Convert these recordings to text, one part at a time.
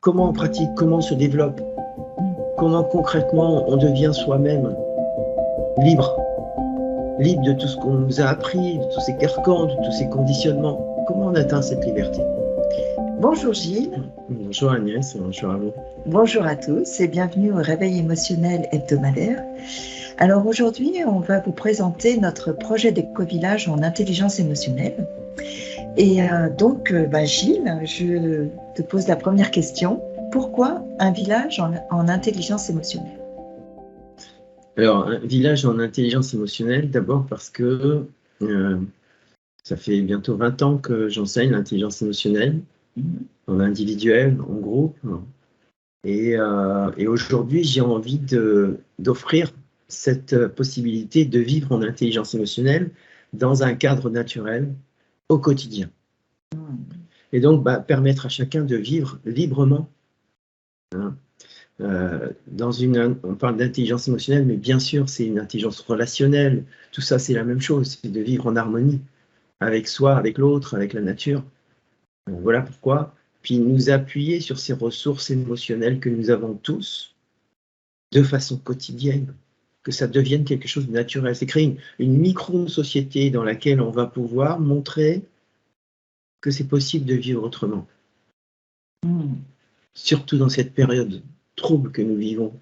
comment on pratique, comment on se développe, comment concrètement on devient soi-même libre, libre de tout ce qu'on nous a appris, de tous ces carcans, de tous ces conditionnements. Comment on atteint cette liberté? Bonjour Gilles. Bonjour Agnès, bonjour à vous. Bonjour à tous et bienvenue au Réveil émotionnel hebdomadaire. Alors aujourd'hui, on va vous présenter notre projet d'éco-village en intelligence émotionnelle. Et Gilles, je te pose la première question. Pourquoi un village en intelligence émotionnelle? Alors, un village en intelligence émotionnelle, d'abord parce que ça fait bientôt 20 ans que j'enseigne l'intelligence émotionnelle, en individuel, en groupe. Et aujourd'hui, j'ai envie d'offrir cette possibilité de vivre en intelligence émotionnelle dans un cadre naturel au quotidien. Et donc, permettre à chacun de vivre librement. On parle d'intelligence émotionnelle, mais bien sûr, c'est une intelligence relationnelle. Tout ça, c'est la même chose, c'est de vivre en harmonie avec soi, avec l'autre, avec la nature. Voilà pourquoi. Puis nous appuyer sur ces ressources émotionnelles que nous avons tous de façon quotidienne, que ça devienne quelque chose de naturel. C'est créer une micro-société dans laquelle on va pouvoir montrer que c'est possible de vivre autrement. Surtout dans cette période trouble que nous vivons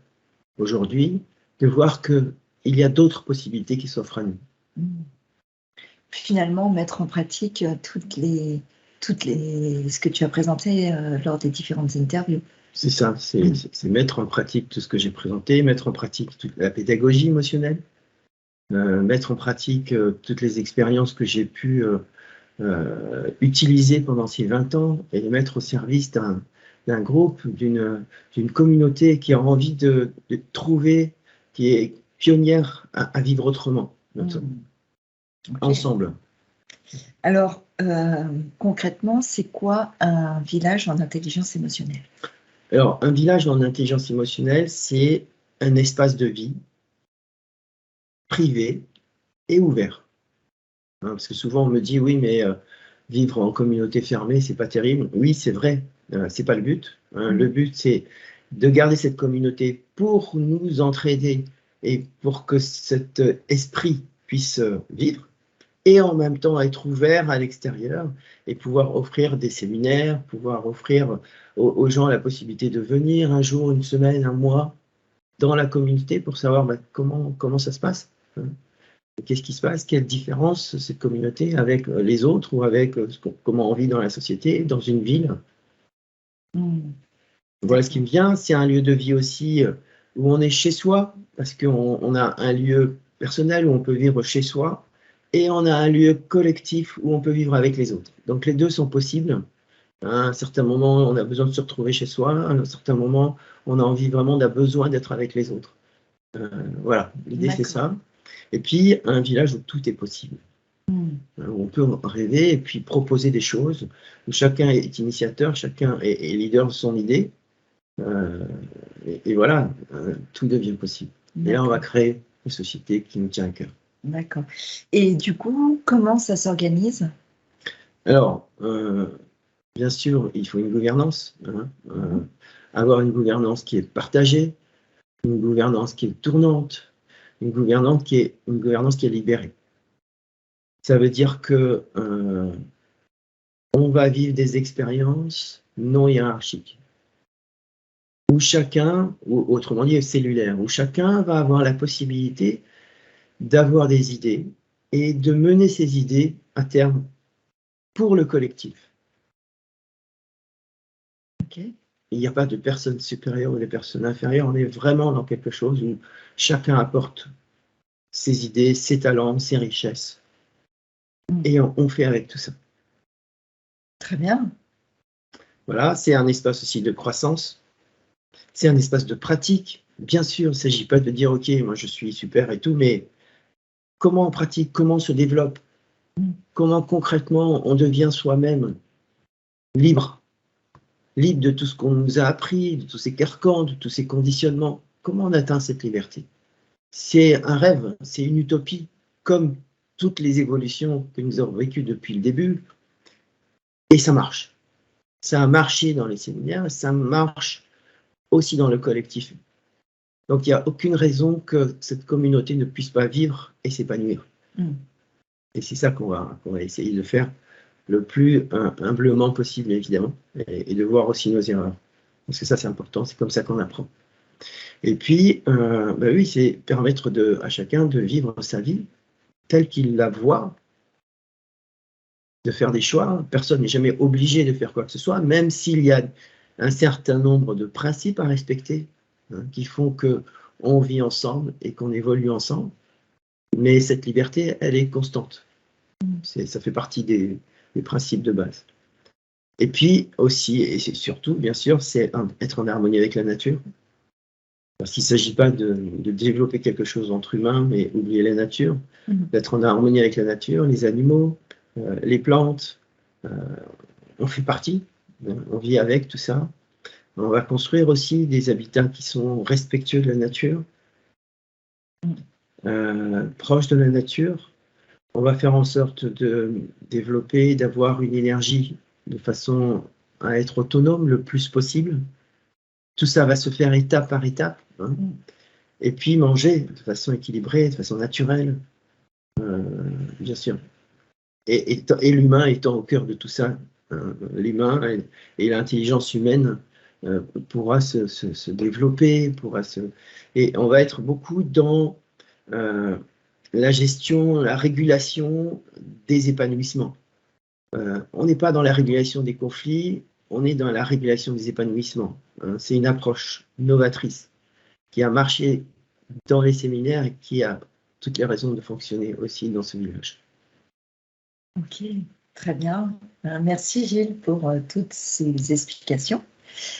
aujourd'hui, de voir qu'il y a d'autres possibilités qui s'offrent à nous. Finalement, mettre en pratique ce que tu as présenté lors des différentes interviews. C'est ça, c'est mettre en pratique tout ce que j'ai présenté, mettre en pratique toute la pédagogie émotionnelle, mettre en pratique toutes les expériences que j'ai pu utiliser pendant ces 20 ans et les mettre au service d'un groupe, d'une communauté qui a envie de trouver, qui est pionnière à vivre autrement, ensemble. Alors, concrètement, c'est quoi un village en intelligence émotionnelle? Alors, un village en intelligence émotionnelle, c'est un espace de vie privé et ouvert. Parce que souvent, on me dit, oui, mais vivre en communauté fermée, c'est pas terrible. Oui, c'est vrai, c'est pas le but. Le but, c'est de garder cette communauté pour nous entraider et pour que cet esprit puisse vivre, et en même temps être ouvert à l'extérieur et pouvoir offrir des séminaires, pouvoir offrir aux gens la possibilité de venir un jour, une semaine, un mois dans la communauté pour savoir comment ça se passe. Qu'est-ce qui se passe? Quelle différence cette communauté avec les autres ou avec comment on vit dans la société, dans une ville? Voilà ce qui me vient. C'est un lieu de vie aussi où on est chez soi, parce qu'on a un lieu personnel où on peut vivre chez soi, et on a un lieu collectif où on peut vivre avec les autres. Donc les deux sont possibles. À un certain moment, on a besoin de se retrouver chez soi. À un certain moment, on a envie vraiment, on a besoin d'être avec les autres. Voilà, l'idée c'est ça. Et puis, un village où tout est possible. Où on peut rêver et puis proposer des choses, où chacun est initiateur, chacun est leader de son idée. Et voilà, tout devient possible. Et là, on va créer une société qui nous tient à cœur. D'accord. Et du coup, comment ça s'organise? Alors, bien sûr, il faut une gouvernance. Avoir une gouvernance qui est partagée, une gouvernance qui est tournante, une gouvernance qui est libérée. Ça veut dire que on va vivre des expériences non hiérarchiques, où chacun, ou autrement dit cellulaire, où chacun va avoir la possibilité d'avoir des idées et de mener ces idées à terme pour le collectif. Il n'y a pas de personne supérieure ou de personne inférieure, on est vraiment dans quelque chose où chacun apporte ses idées, ses talents, ses richesses, et on fait avec tout ça. Très bien. Voilà, c'est un espace aussi de croissance, c'est un espace de pratique. Bien sûr, il ne s'agit pas de dire, ok, moi je suis super et tout, mais comment on pratique, comment on se développe, comment concrètement on devient soi-même libre, libre de tout ce qu'on nous a appris, de tous ces carcans, de tous ces conditionnements. Comment on atteint cette liberté? C'est un rêve, c'est une utopie, comme toutes les évolutions que nous avons vécues depuis le début, et ça marche. Ça a marché dans les séminaires, ça marche aussi dans le collectif. Donc, il n'y a aucune raison que cette communauté ne puisse pas vivre et s'épanouir. Et c'est ça qu'on va essayer de faire le plus humblement possible, évidemment, et de voir aussi nos erreurs. Parce que ça, c'est important, c'est comme ça qu'on apprend. Et puis, oui, c'est permettre à chacun de vivre sa vie telle qu'il la voit, de faire des choix. Personne n'est jamais obligé de faire quoi que ce soit, même s'il y a un certain nombre de principes à respecter, qui font qu'on vit ensemble et qu'on évolue ensemble. Mais cette liberté, elle est constante. Ça fait partie des principes de base. Et puis aussi, et c'est surtout, bien sûr, c'est être en harmonie avec la nature. Parce qu'il ne s'agit pas de développer quelque chose entre humains, mais oublier la nature, d'être en harmonie avec la nature, les animaux, les plantes, on fait partie, on vit avec tout ça. On va construire aussi des habitats qui sont respectueux de la nature, proches de la nature. On va faire en sorte de développer, d'avoir une énergie de façon à être autonome le plus possible. Tout ça va se faire étape par étape. Et puis manger de façon équilibrée, de façon naturelle, bien sûr. Et l'humain étant au cœur de tout ça, l'humain et l'intelligence humaine pourra se développer, et on va être beaucoup dans la gestion, la régulation des épanouissements. On n'est pas dans la régulation des conflits, on est dans la régulation des épanouissements. C'est une approche novatrice qui a marché dans les séminaires et qui a toutes les raisons de fonctionner aussi dans ce village. Ok, très bien. Merci Gilles pour toutes ces explications.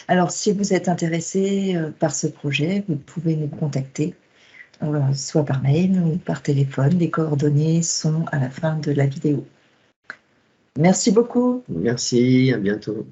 Alors, si vous êtes intéressé par ce projet, vous pouvez nous contacter, soit par mail ou par téléphone. Les coordonnées sont à la fin de la vidéo. Merci beaucoup. Merci, à bientôt.